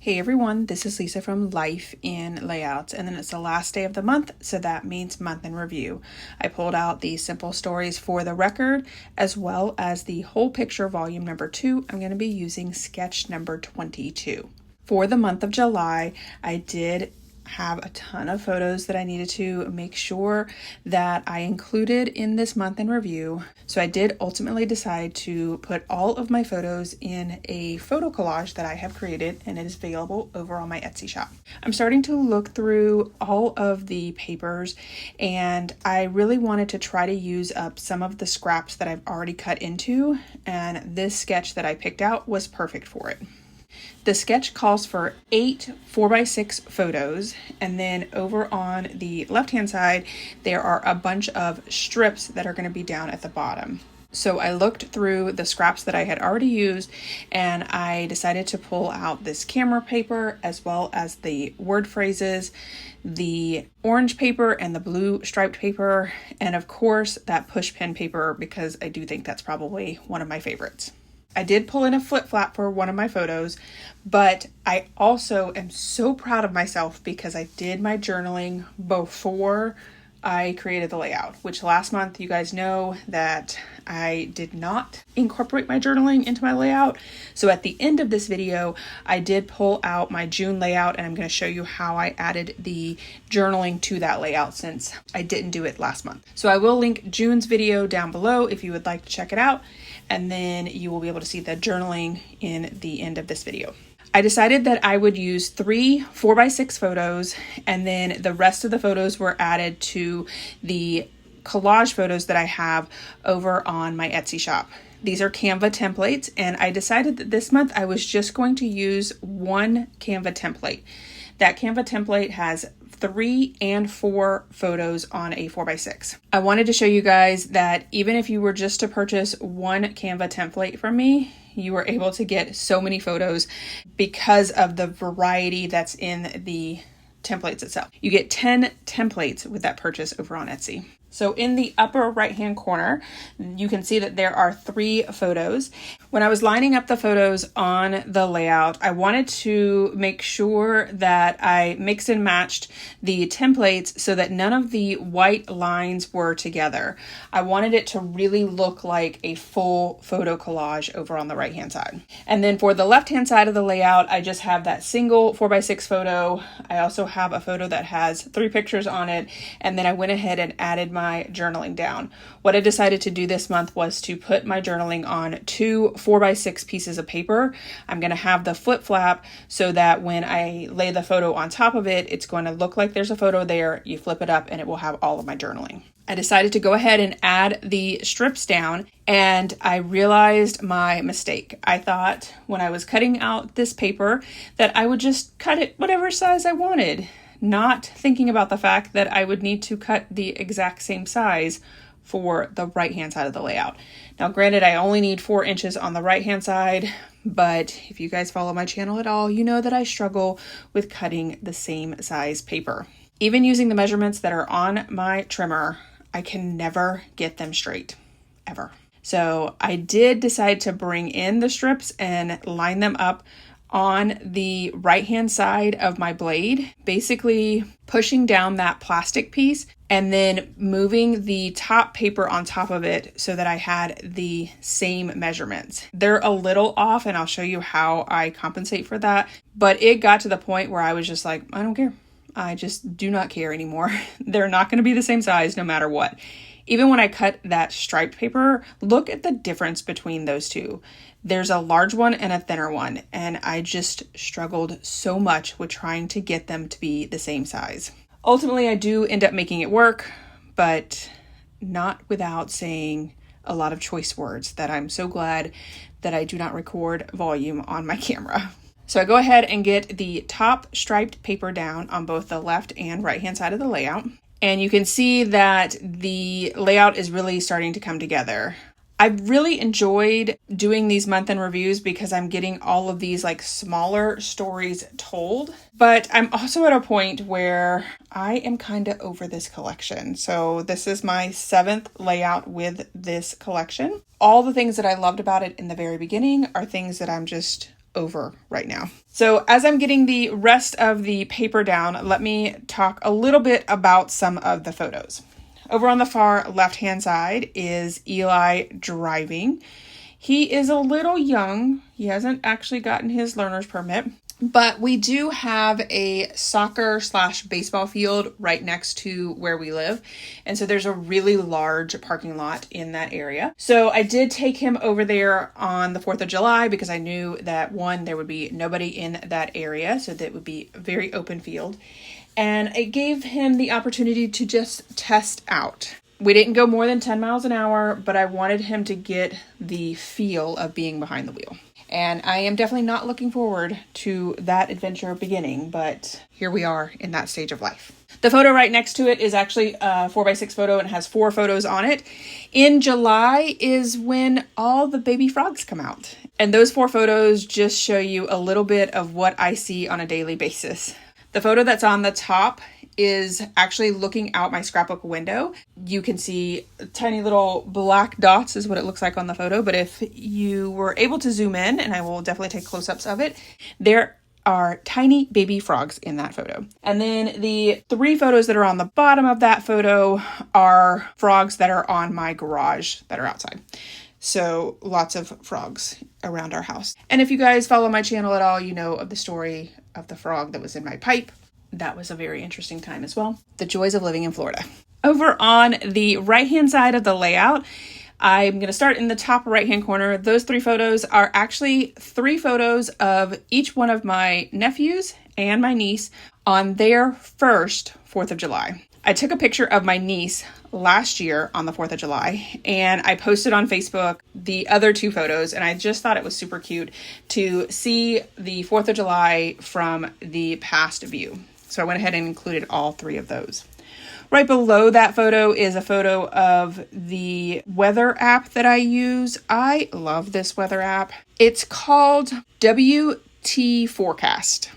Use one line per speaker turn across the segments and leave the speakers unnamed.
Hey everyone, this is Lisa from Life in Layouts, and then it's the last day of the month, so that means month in review. I pulled out the simple stories for the record, as well as the whole picture volume number 2. I'm going to be using sketch number 22. For the month of July, I did have a ton of photos that I needed to make sure that I included in this month in review. So I did ultimately decide to put all of my photos in a photo collage that I have created, and it is available over on my Etsy shop. I'm starting to look through all of the papers, and I really wanted to try to use up some of the scraps that I've already cut into, and this sketch that I picked out was perfect for it. The sketch calls for 8 4x6 photos, and then over on the left-hand side, there are a bunch of strips that are going to be down at the bottom. So I looked through the scraps that I had already used, and I decided to pull out this camera paper, as well as the word phrases, the orange paper and the blue striped paper, and of course that push pen paper, because I do think that's probably one of my favorites. I did pull in a flip flap for one of my photos, but I also am so proud of myself because I did my journaling before I created the layout, which last month you guys know that I did not incorporate my journaling into my layout. So at the end of this video, I did pull out my June layout, and I'm going to show you how I added the journaling to that layout since I didn't do it last month. So I will link June's video down below if you would like to check it out, and then you will be able to see the journaling in the end of this video. I decided that I would use 3 4x6 photos, and then the rest of the photos were added to the collage photos that I have over on my Etsy shop. These are Canva templates, and I decided that this month I was just going to use one Canva template. That Canva template has 3 and 4 photos on a 4x6. I wanted to show you guys that even if you were just to purchase one Canva template from me, you were able to get so many photos because of the variety that's in the templates itself. You get 10 templates with that purchase over on Etsy. So in the upper right hand corner, you can see that there are 3 photos. When I was lining up the photos on the layout, I wanted to make sure that I mixed and matched the templates so that none of the white lines were together. I wanted it to really look like a full photo collage over on the right hand side. And then for the left hand side of the layout, I just have that single 4x6 photo. I also have a photo that has 3 pictures on it, and then I went ahead and added my journaling down. What I decided to do this month was to put my journaling on 2 4x6 pieces of paper. I'm going to have the flip flap so that when I lay the photo on top of it, it's going to look like there's a photo there. You flip it up and it will have all of my journaling. I decided to go ahead and add the strips down, and I realized my mistake. I thought when I was cutting out this paper that I would just cut it whatever size I wanted, not thinking about the fact that I would need to cut the exact same size for the right hand side of the layout. Now granted, I only need 4 inches on the right hand side, but if you guys follow my channel at all, you know that I struggle with cutting the same size paper. Even using the measurements that are on my trimmer, I can never get them straight, ever. So I did decide to bring in the strips and line them up on the right hand side of my blade, basically pushing down that plastic piece and then moving the top paper on top of it so that I had the same measurements. They're a little off, and I'll show you how I compensate for that, but it got to the point where I was just like, I don't care. I just do not care anymore. They're not going to be the same size no matter what. Even when I cut that striped paper, look at the difference between those two. There's a large one and a thinner one, and I just struggled so much with trying to get them to be the same size. Ultimately, I do end up making it work, but not without saying a lot of choice words that I'm so glad that I do not record volume on my camera. So I go ahead and get the top striped paper down on both the left and right hand side of the layout. And you can see that the layout is really starting to come together. I've really enjoyed doing these month-end reviews because I'm getting all of these like smaller stories told, but I'm also at a point where I am kind of over this collection. So this is my 7th layout with this collection. All the things that I loved about it in the very beginning are things that I'm just over right now. So as I'm getting the rest of the paper down, let me talk a little bit about some of the photos. Over on the far left-hand side is Eli driving. He is a little young. He hasn't actually gotten his learner's permit, but we do have a soccer/baseball field right next to where we live. And so there's a really large parking lot in that area. So I did take him over there on the 4th of July because I knew that one, there would be nobody in that area. So that would be a very open field. And it gave him the opportunity to just test out. We didn't go more than 10 miles an hour, but I wanted him to get the feel of being behind the wheel. And I am definitely not looking forward to that adventure beginning, but here we are in that stage of life. The photo right next to it is actually a 4x6 photo and it has 4 photos on it. In July is when all the baby frogs come out. And those 4 photos just show you a little bit of what I see on a daily basis. The photo that's on the top is actually looking out my scrapbook window. You can see tiny little black dots is what it looks like on the photo. But if you were able to zoom in, and I will definitely take close-ups of it, there are tiny baby frogs in that photo. And then the 3 photos that are on the bottom of that photo are frogs that are on my garage that are outside. So lots of frogs around our house. And if you guys follow my channel at all, you know of the story of the frog that was in my pipe. That was a very interesting time as well. The joys of living in Florida. Over on the right-hand side of the layout, I'm going to start in the top right-hand corner. Those 3 photos are actually 3 photos of each one of my nephews and my niece on their first 4th of July. I took a picture of my niece last year on the 4th of July, and I posted on Facebook the other 2 photos, and I just thought it was super cute to see the 4th of July from the past view. So I went ahead and included all 3 of those. Right below that photo is a photo of the weather app that I use. I love this weather app. It's called WT Forecast.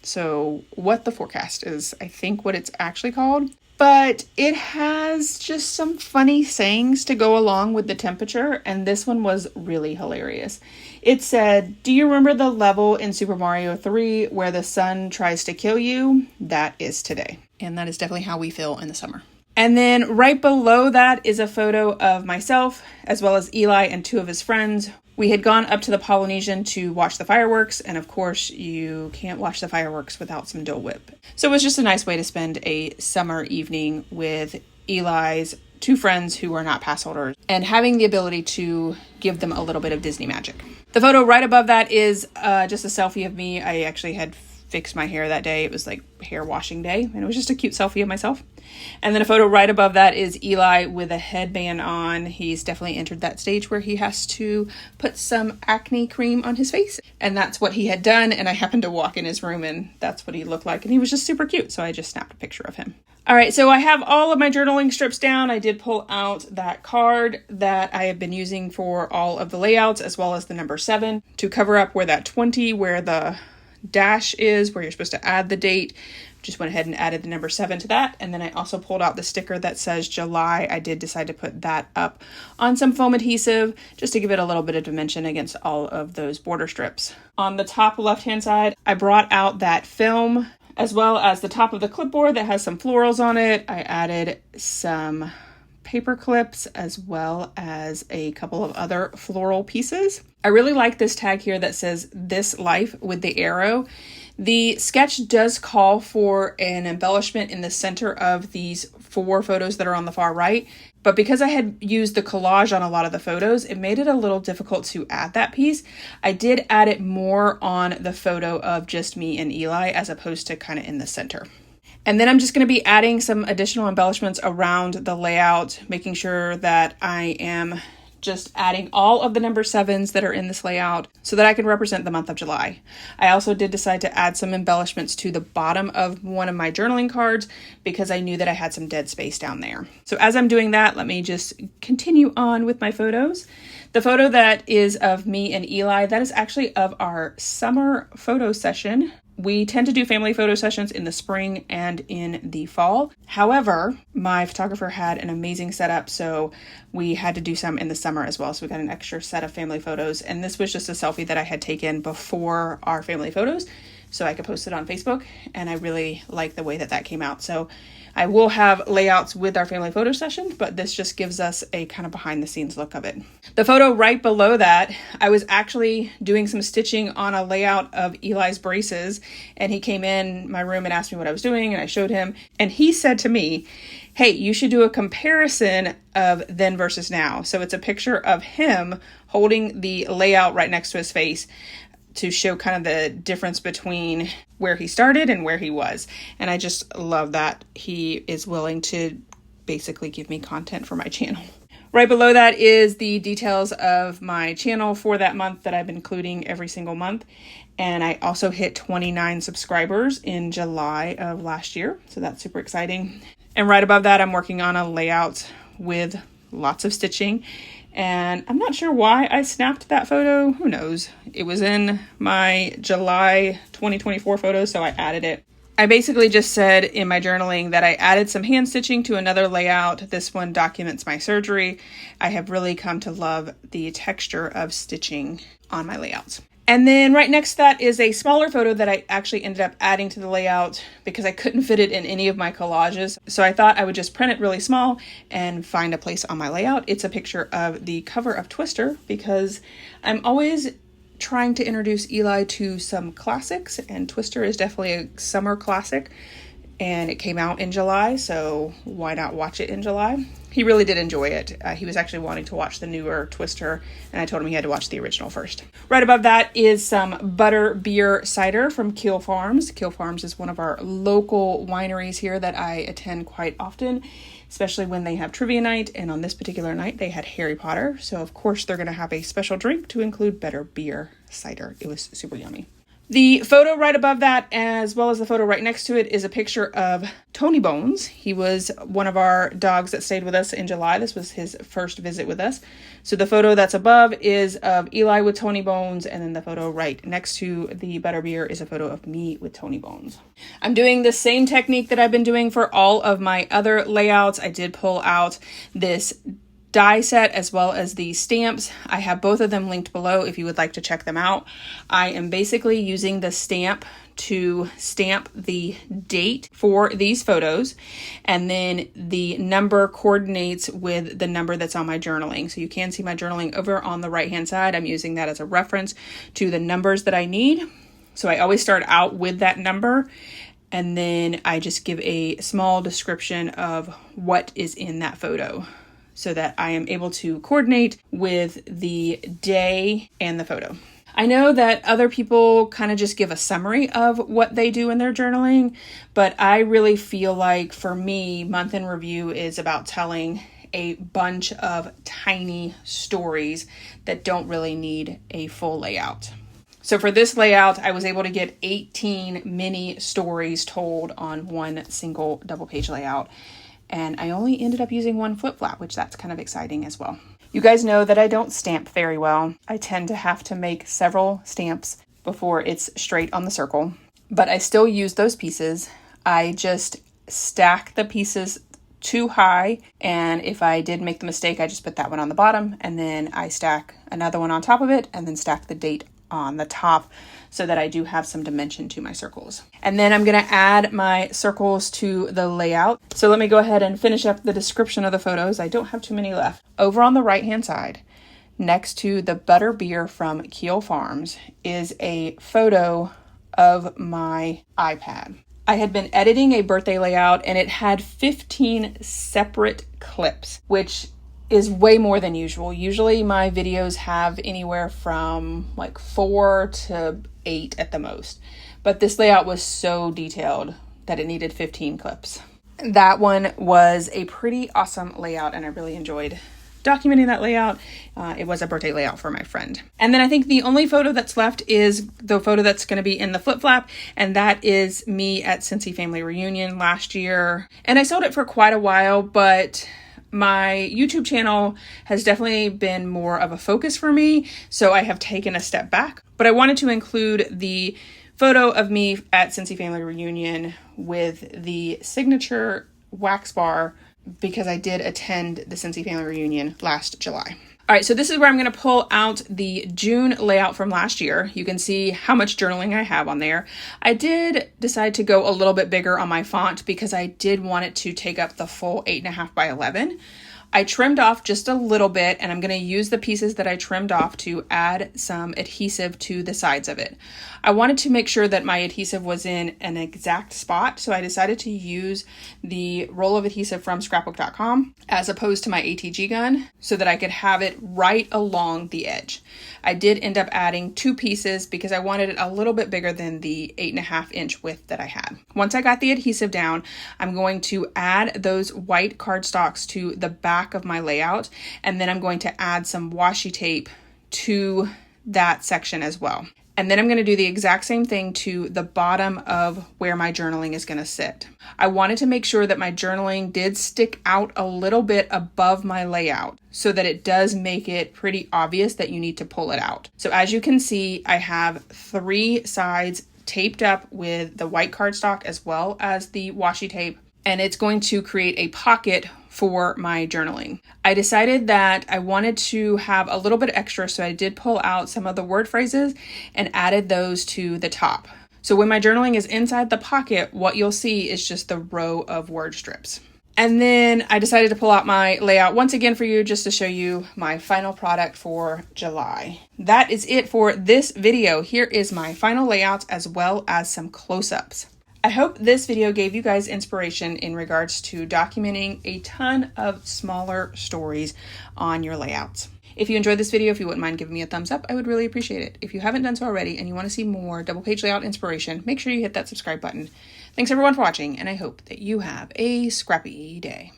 So what the forecast is, I think what it's actually called. But it has just some funny sayings to go along with the temperature, and this one was really hilarious. It said, "Do you remember the level in Super Mario 3 where the sun tries to kill you? That is today." And that is definitely how we feel in the summer. And then right below that is a photo of myself, as well as Eli and 2 of his friends. We had gone up to the Polynesian to watch the fireworks, and of course, you can't watch the fireworks without some Dole Whip. So it was just a nice way to spend a summer evening with Eli's 2 friends who were not pass holders, and having the ability to give them a little bit of Disney magic. The photo right above that is just a selfie of me. I actually had fixed my hair that day. It was like hair washing day, and it was just a cute selfie of myself. And then a photo right above that is Eli with a headband on. He's definitely entered that stage where he has to put some acne cream on his face. And that's what he had done. And I happened to walk in his room and that's what he looked like. And he was just super cute. So I just snapped a picture of him. All right, so I have all of my journaling strips down. I did pull out that card that I have been using for all of the layouts, as well as the number 7 to cover up where that 20, where the dash is, where you're supposed to add the date. Just went ahead and added the number 7 to that. And then I also pulled out the sticker that says July. I did decide to put that up on some foam adhesive just to give it a little bit of dimension against all of those border strips. On the top left-hand side, I brought out that film, as well as the top of the clipboard that has some florals on it. I added some paper clips as well as a couple of other floral pieces. I really like this tag here that says "This Life" with the arrow. The sketch does call for an embellishment in the center of these 4 photos that are on the far right, but because I had used the collage on a lot of the photos, it made it a little difficult to add that piece. I did add it more on the photo of just me and Eli as opposed to kind of in the center. And then I'm just going to be adding some additional embellishments around the layout, making sure that I am just adding all of the number 7s that are in this layout so that I can represent the month of July. I also did decide to add some embellishments to the bottom of one of my journaling cards because I knew that I had some dead space down there. So as I'm doing that, let me just continue on with my photos. The photo that is of me and Eli, that is actually of our summer photo session We tend to do family photo sessions in the spring and in the fall. However, my photographer had an amazing setup, so we had to do some in the summer as well. So we got an extra set of family photos. And this was just a selfie that I had taken before our family photos, so I could post it on Facebook. And I really like the way that that came out. So I will have layouts with our family photo session, but this just gives us a kind of behind the scenes look of it. The photo right below that, I was actually doing some stitching on a layout of Eli's braces, and he came in my room and asked me what I was doing, and I showed him, and he said to me, hey, you should do a comparison of then versus now. So it's a picture of him holding the layout right next to his face to show kind of the difference between where he started and where he was. And I just love that he is willing to basically give me content for my channel. Right below that is the details of my channel for that month that I've been including every single month. And I also hit 29 subscribers in July of last year. So that's super exciting. And right above that, I'm working on a layout with lots of stitching. And I'm not sure why I snapped that photo. Who knows? It was in my July 2024 photo, so I added it. I basically just said in my journaling that I added some hand stitching to another layout. This one documents my surgery. I have really come to love the texture of stitching on my layouts. And then right next to that is a smaller photo that I actually ended up adding to the layout because I couldn't fit it in any of my collages. So I thought I would just print it really small and find a place on my layout. It's a picture of the cover of Twister because I'm always trying to introduce Eli to some classics, and Twister is definitely a summer classic. And it came out in July, so why not watch it in July? He really did enjoy it. He was actually wanting to watch the newer Twister, and I told him he had to watch the original first. Right above that is some butter beer cider from Keel Farms. Keel Farms is one of our local wineries here that I attend quite often, especially when they have trivia night, and on this particular night they had Harry Potter, so of course they're going to have a special drink to include butter beer cider. It was super yummy. The photo right above that, as well as the photo right next to it, is a picture of Tony Bones. He was one of our dogs that stayed with us in July. This was his first visit with us. So the photo that's above is of Eli with Tony Bones, and then the photo right next to the butterbeer is a photo of me with Tony Bones. I'm doing the same technique that I've been doing for all of my other layouts. I did pull out this die set as well as the stamps. I have both of them linked below if you would like to check them out. I am basically using the stamp to stamp the date for these photos, and then the number coordinates with the number that's on my journaling. So you can see my journaling over on the right hand side. I'm using that as a reference to the numbers that I need. So I always start out with that number, and then I just give a small description of what is in that photo, so that I am able to coordinate with the day and the photo. I know that other people kind of just give a summary of what they do in their journaling, but I really feel like for me, month in review is about telling a bunch of tiny stories that don't really need a full layout. So for this layout, I was able to get 18 mini stories told on one single double page layout. And I only ended up using one flip flap, which that's kind of exciting as well. You guys know that I don't stamp very well. I tend to have to make several stamps before it's straight on the circle, but I still use those pieces. I just stack the pieces too high, and if I did make the mistake, I just put that one on the bottom, and then I stack another one on top of it, and then stack the date on the top so that I do have some dimension to my circles. And then I'm going to add my circles to the layout. So let me go ahead and finish up the description of the photos. I don't have too many left. Over on the right hand side, next to the butter beer from Keel Farms, is a photo of my iPad. I had been editing a birthday layout, and it had 15 separate clips, which is way more than usual. Usually my videos have anywhere from like 4 to 8 at the most. But this layout was so detailed that it needed 15 clips. That one was a pretty awesome layout, and I really enjoyed documenting that layout. It was a birthday layout for my friend. And then I think the only photo that's left is the photo that's going to be in the flip flap, and that is me at Cincy Family Reunion last year. And I sold it for quite a while, but my YouTube channel has definitely been more of a focus for me, so I have taken a step back. But I wanted to include the photo of me at Cincy Family Reunion with the signature wax bar because I did attend the Cincy Family Reunion last July. All right, so this is where I'm going to pull out the June layout from last year. You can see how much journaling I have on there. I did decide to go a little bit bigger on my font because I did want it to take up the full 8.5 by 11. I trimmed off just a little bit, and I'm going to use the pieces that I trimmed off to add some adhesive to the sides of it. I wanted to make sure that my adhesive was in an exact spot, so I decided to use the roll of adhesive from Scrapbook.com as opposed to my ATG gun so that I could have it right along the edge. I did end up adding 2 pieces because I wanted it a little bit bigger than the 8.5 inch width that I had. Once I got the adhesive down, I'm going to add those white cardstocks to the back of my layout, and then I'm going to add some washi tape to that section as well. And then I'm going to do the exact same thing to the bottom of where my journaling is going to sit. I wanted to make sure that my journaling did stick out a little bit above my layout so that it does make it pretty obvious that you need to pull it out. So as you can see, I have 3 sides taped up with the white cardstock as well as the washi tape, and it's going to create a pocket for my journaling. I decided that I wanted to have a little bit extra, so I did pull out some of the word phrases and added those to the top. So when my journaling is inside the pocket, what you'll see is just the row of word strips. And then I decided to pull out my layout once again for you just to show you my final product for July. That is it for this video. Here is my final layout as well as some close-ups. I hope this video gave you guys inspiration in regards to documenting a ton of smaller stories on your layouts. If you enjoyed this video, if you wouldn't mind giving me a thumbs up, I would really appreciate it. If you haven't done so already and you want to see more double page layout inspiration, make sure you hit that subscribe button. Thanks everyone for watching, and I hope that you have a scrappy day.